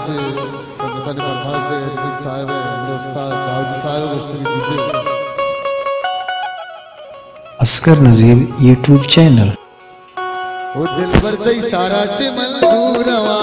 से संगता ने प्रभास से साहब है मेरे उस्ताद दाऊद साहब गोष्ठी कीजिए। अस्कर नजीर यूट्यूब चैनल। वो दिल भरते इशारा से मंजूरवा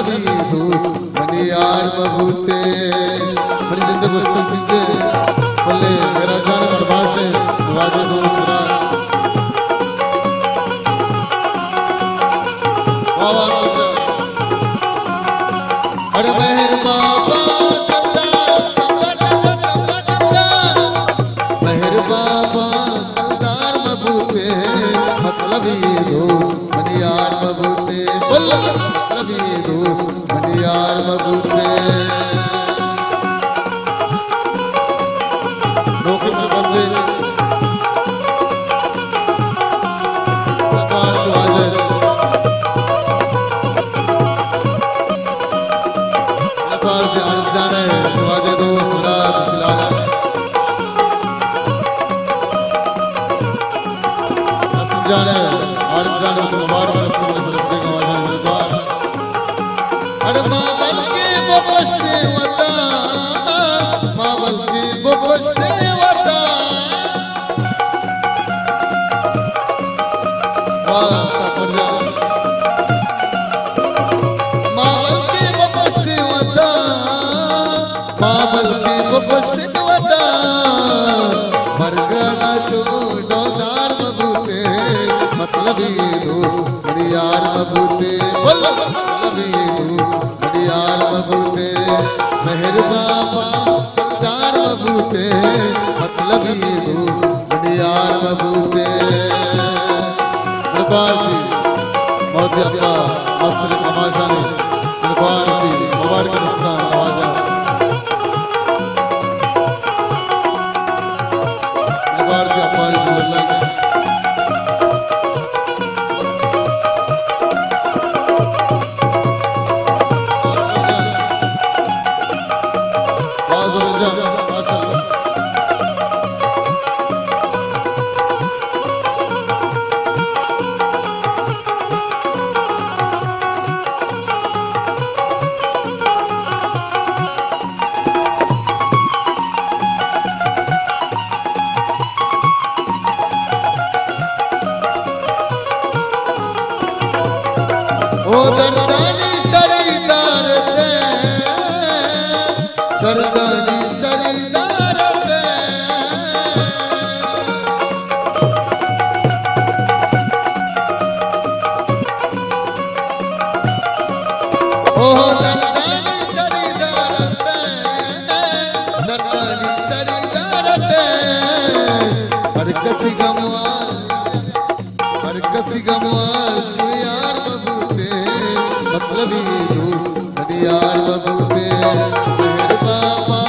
मतलब ये दोस्त बने यार बबूते बड़ी जिंदगी मुश्किल चीजें बोले मेरा जान और भाषे वाजे दोस्त अरे मेहर बाबा मेहर बाबा कलदार बबूते मतलब ये दोस्त बने यार बबूते मतलब ये दोस्त बने यार बबूते नौकरी में बंदे जाने और जाने तो मुबारक रस्ते में सरकते का वाजा मिलता अरे मावल के बपस्ते वता मावल के बपस्ते वता वाह सापरजा मावल के बपस्ते वता मावल के बपस्ते वता मरगना छोड़ोदार मतलब ये दोस्त बड़ी यार बबूते मतलब ये दोस्त बड़ी यार बबूते मेहर बाबा कलदार बबूते मतलब ये दोस्त बड़ी यार बबूते दरबार की मोदी अब्बा मस्त तमाशा ने दरबार की मुबारक रस्ता नवाजा दरबार की अब्बा ने ओ दर्दानी शरीदार ते दर्दानी शरीदार ते ओ दर्दानी शरीदार ते दर्दानी शरीदार ते हर कसी गमवार यार मतलब ये दोस्त बने यार बबूते मेहर बाबा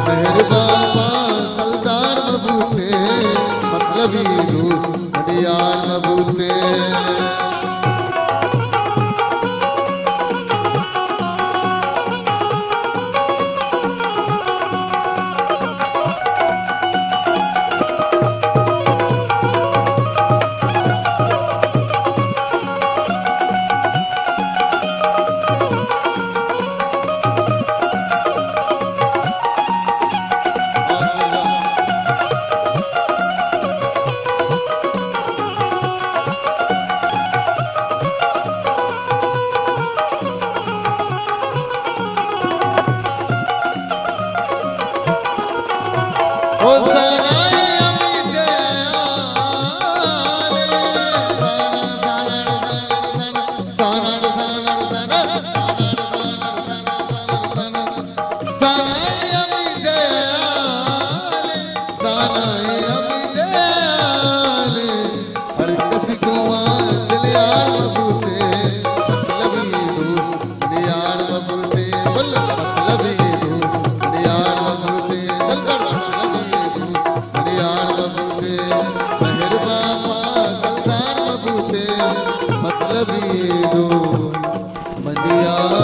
मेहर बाबा कलदार बबूते मतलब ये दोस्त बने यार बबूते मतलब ये दो मंदिया